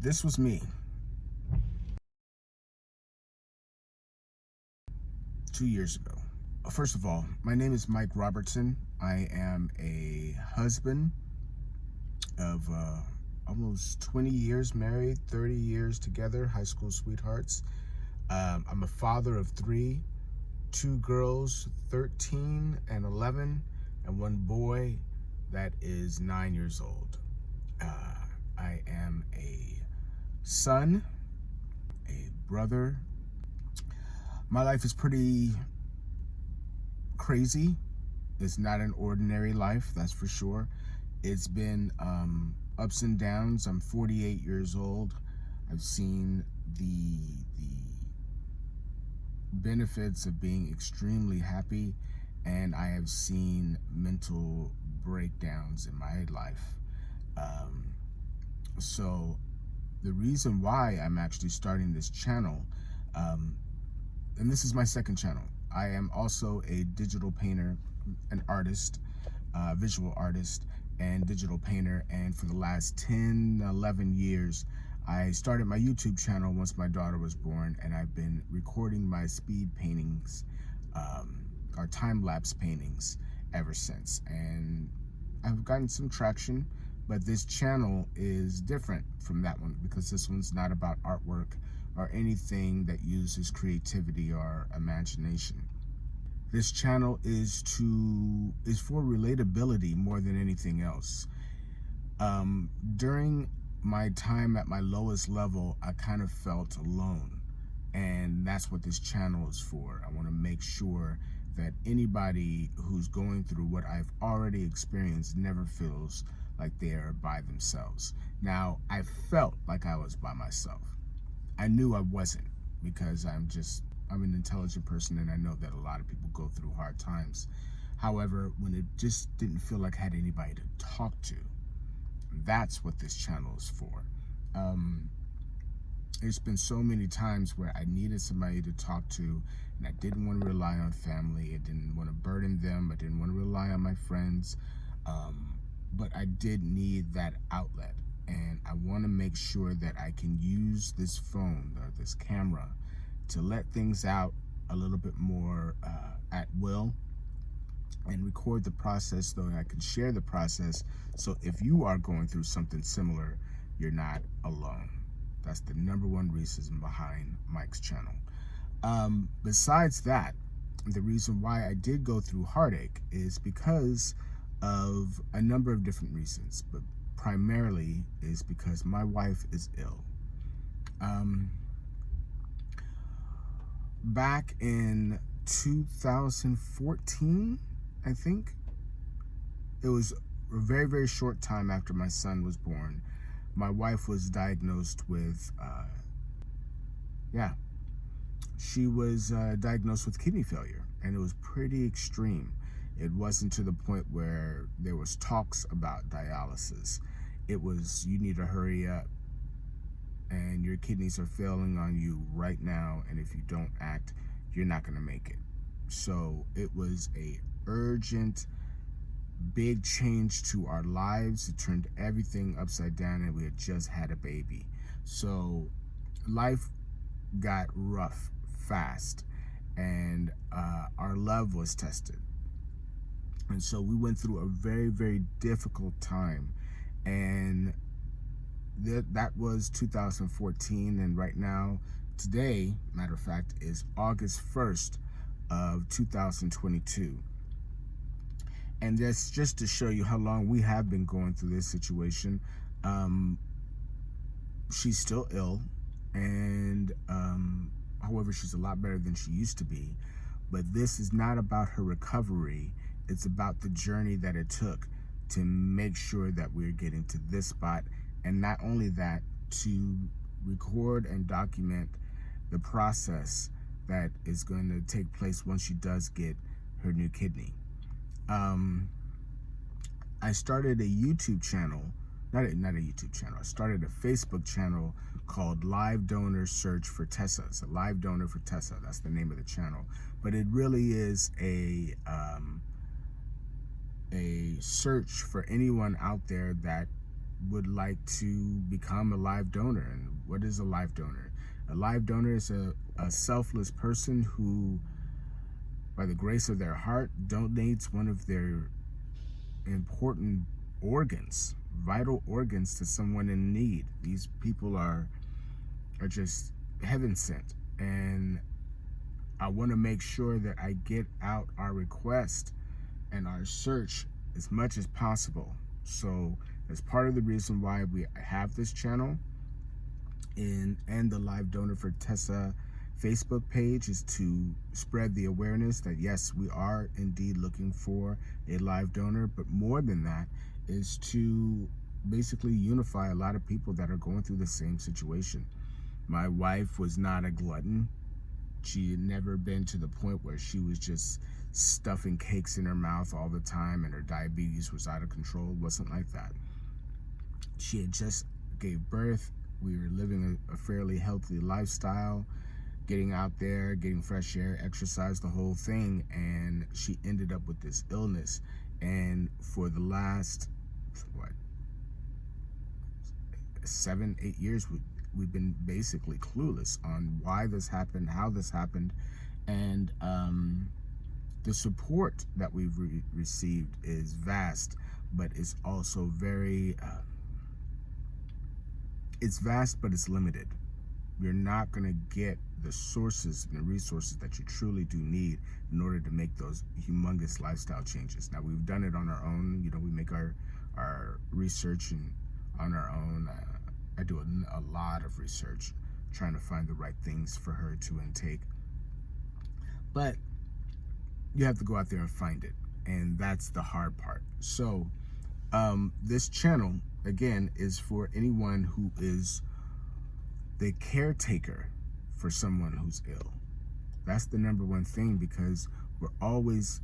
This was me 2 years ago. First of all, my name is Mike Robertson. I am a husband of almost 20 years married, 30 years together, high school sweethearts. I'm a father of three, two girls, 13 and 11, and one boy that is 9 years old. I am a son, a brother. My life is pretty crazy. It's not an ordinary life, that's for sure. It's been ups and downs. I'm 48 years old. I've seen the benefits of being extremely happy, and I have seen mental breakdowns in my life. So the reason why I'm actually starting this channel, and this is my second channel. I am also a digital painter, an artist, visual artist and digital painter. And for the last 10, 11 years, I started my YouTube channel once my daughter was born, and I've been recording my speed paintings, or time-lapse paintings ever since. And I've gotten some traction, but this channel is different from that one because this one's not about artwork or anything that uses creativity or imagination. This channel is for relatability more than anything else. During my time at my lowest level, I kind of felt alone, and that's what this channel is for. I want to make sure that anybody who's going through what I've already experienced never feels like they are by themselves. Now, I felt like I was by myself. I knew I wasn't, because I'm an intelligent person, and I know that a lot of people go through hard times. However, when it just didn't feel like I had anybody to talk to, that's what this channel is for. There's been so many times where I needed somebody to talk to, and I didn't want to rely on family. I didn't want to burden them. I didn't want to rely on my friends. But I did need that outlet, and I want to make sure that I can use this phone or this camera to let things out a little bit more at will, and record the process so that I can share the process. So if you are going through something similar, you're not alone. That's the #1 reason behind Mike's channel. Besides that, the reason why I did go through heartache is because of a number of different reasons, but primarily is because my wife is ill. Back in 2014, I think, it was a very, very short time after my son was born, my wife was diagnosed with, she was diagnosed with kidney failure, and it was pretty extreme. It wasn't to the point where there was talks about dialysis. It was, you need to hurry up, and your kidneys are failing on you right now, and if you don't act, you're not going to make it. So it was a urgent, big change to our lives. It turned everything upside down, and we had just had a baby. So life got rough fast, and our love was tested. And so we went through a very, very difficult time, and that was 2014. And right now, today, matter of fact, is August 1st of 2022. And that's just to show you how long we have been going through this situation. She's still ill, and however, she's a lot better than she used to be. But this is not about her recovery. It's about the journey that it took to make sure that we're getting to this spot. And not only that, to record and document the process that is going to take place once she does get her new kidney. I started a YouTube channel, not a YouTube channel, I started a Facebook channel called Live Donor Search for Tessa. It's a live donor for Tessa, that's the name of the channel. But it really is a search for anyone out there that would like to become a live donor. And what is a live donor? A live donor is a selfless person who, by the grace of their heart, donates one of their important organs, vital organs, to someone in need. These people are just heaven sent, and I want to make sure that I get out our request and our search as much as possible. So that's part of the reason why we have this channel and the Live Donor for Tessa Facebook page, is to spread the awareness that yes, we are indeed looking for a live donor, but more than that is to basically unify a lot of people that are going through the same situation. My wife was not a glutton. She had never been to the point where she was just stuffing cakes in her mouth all the time and her diabetes was out of control. It wasn't like that. She had just gave birth. We were living a fairly healthy lifestyle, getting out there, getting fresh air, exercise, the whole thing, and she ended up with this illness. And for the last, 7-8 years, we've been basically clueless on why this happened, how this happened, and the support that we've received is vast, but it's also very, it's vast, but it's limited. You're not going to get the sources and the resources that you truly do need in order to make those humongous lifestyle changes. Now, we've done it on our own. You know, we make our research and on our own. I do a lot of research trying to find the right things for her to intake. But you have to go out there and find it. And that's the hard part. So this channel, again, is for anyone who is the caretaker for someone who's ill. That's the number one thing, because we're always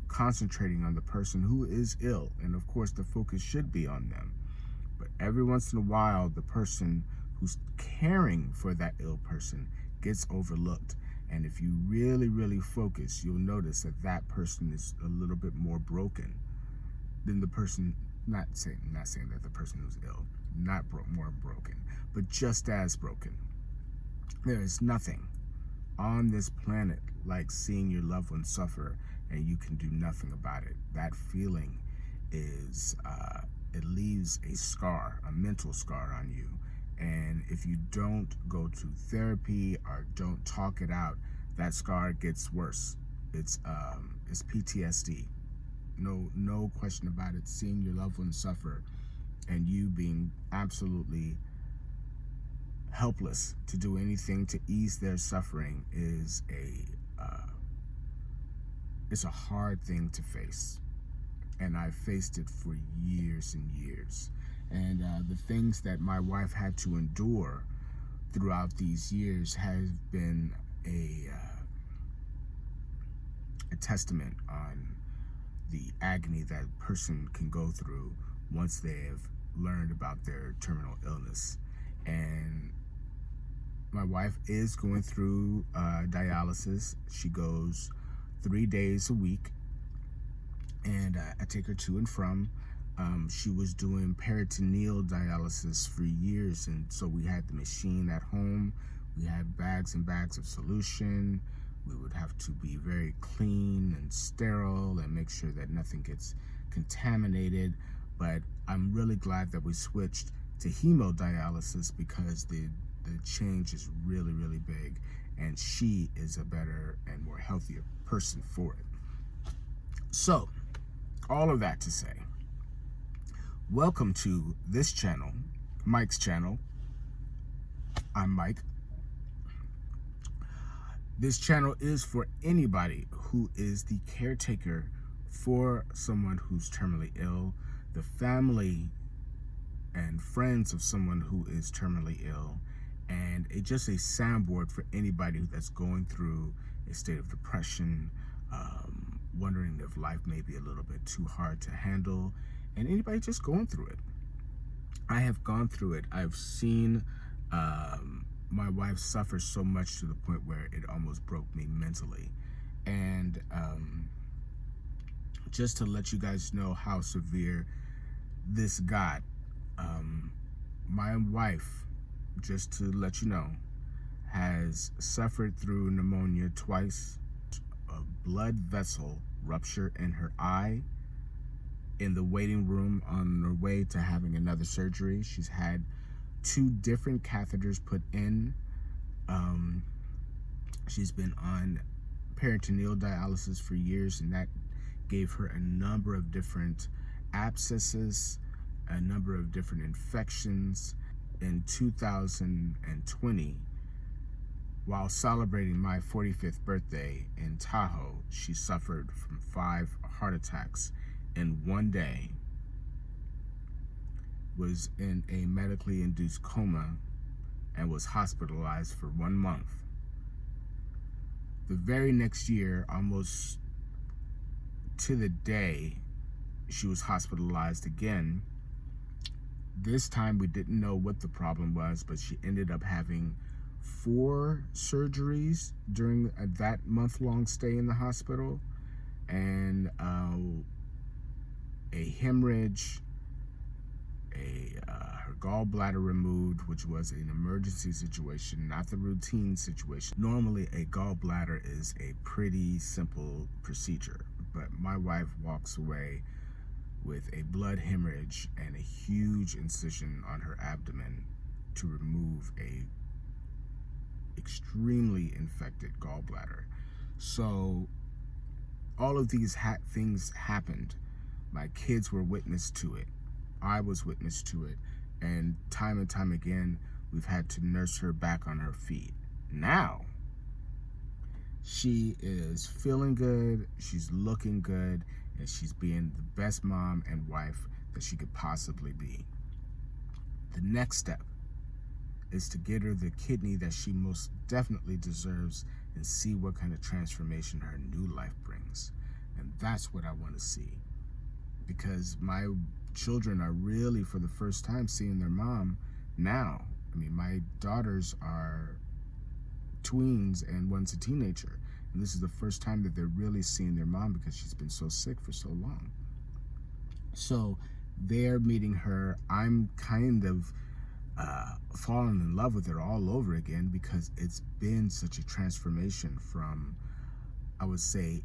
concentrating on the person who is ill. And of course, the focus should be on them. But every once in a while, the person who's caring for that ill person gets overlooked. And if you really, really focus, you'll notice that that person is a little bit more broken than the person, not saying that the person who's ill, more broken, but just as broken. There is nothing on this planet like seeing your loved one suffer and you can do nothing about it. That feeling is, it leaves a scar, a mental scar on you. And if you don't go to therapy or don't talk it out, that scar gets worse. It's PTSD. No question about it. Seeing your loved one suffer and you being absolutely helpless to do anything to ease their suffering is it's a hard thing to face. And I faced it for years and years. And the things that my wife had to endure throughout these years has been a testament on the agony that a person can go through once they have learned about their terminal illness. And my wife is going through dialysis. She goes 3 days a week, and I take her to and from. She was doing peritoneal dialysis for years, and so we had the machine at home. We had bags and bags of solution. We would have to be very clean and sterile and make sure that nothing gets contaminated. But I'm really glad that we switched to hemodialysis, because the change is really, really big, and she is a better and more healthier person for it. So, all of that to say, welcome to this channel, Mike's channel. I'm Mike. This channel is for anybody who is the caretaker for someone who's terminally ill, the family and friends of someone who is terminally ill, and just a soundboard for anybody that's going through a state of depression, wondering if life may be a little bit too hard to handle, and anybody just going through it. I have gone through it. I've seen my wife suffer so much to the point where it almost broke me mentally. And just to let you guys know how severe this got, My wife, just to let you know, has suffered through pneumonia twice, a blood vessel rupture in her eye, in the waiting room on her way to having another surgery. She's had 2 different catheters put in. She's been on peritoneal dialysis for years, and that gave her a number of different abscesses, a number of different infections. In 2020, while celebrating my 45th birthday in Tahoe, she suffered from 5 heart attacks in one day, was in a medically induced coma, and was hospitalized for 1 month. The very next year, almost to the day, she was hospitalized again. This time we didn't know what the problem was, but she ended up having 4 surgeries during that month-long stay in the hospital, and a hemorrhage, her gallbladder removed, which was an emergency situation, not the routine situation. Normally, a gallbladder is a pretty simple procedure, but my wife walks away with a blood hemorrhage and a huge incision on her abdomen to remove a extremely infected gallbladder. So all of these things happened. My kids were witness to it. I was witness to it. And time again, we've had to nurse her back on her feet. Now, she is feeling good, she's looking good, and she's being the best mom and wife that she could possibly be. The next step is to get her the kidney that she most definitely deserves and see what kind of transformation her new life brings. And that's what I want to see. Because my children are really, for the first time, seeing their mom now. I mean, my daughters are tweens and one's a teenager. And this is the first time that they're really seeing their mom because she's been so sick for so long. So they're meeting her. I'm kind of falling in love with her all over again because it's been such a transformation from, I would say,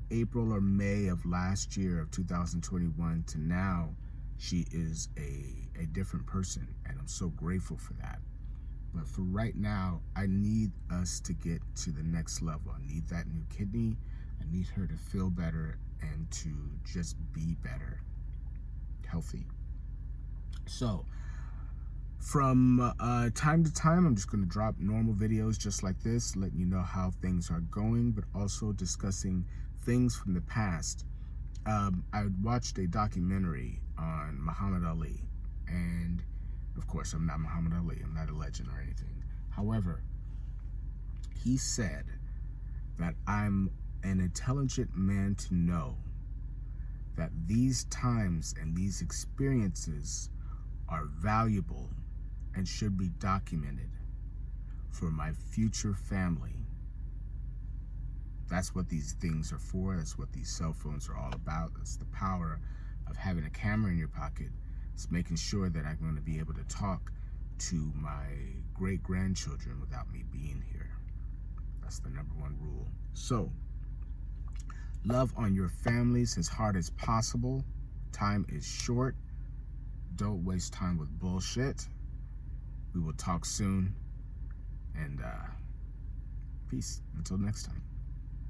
April or May of last year of 2021 to now. She is a different person, and I'm so grateful for that. But for right now, I need us to get to the next level. I need that new kidney. I need her to feel better and to just be better, healthy. So from time to time, I'm just going to drop normal videos just like this, letting you know how things are going, but also discussing things from the past. I watched a documentary on Muhammad Ali, and of course, I'm not Muhammad Ali. I'm not a legend or anything. However, he said that I'm an intelligent man to know that these times and these experiences are valuable and should be documented for my future family. That's what these things are for. That's what these cell phones are all about. It's the power of having a camera in your pocket. It's making sure that I'm going to be able to talk to my great-grandchildren without me being here. That's the #1 rule. So, love on your families as hard as possible. Time is short. Don't waste time with bullshit. We will talk soon. And peace. Until next time.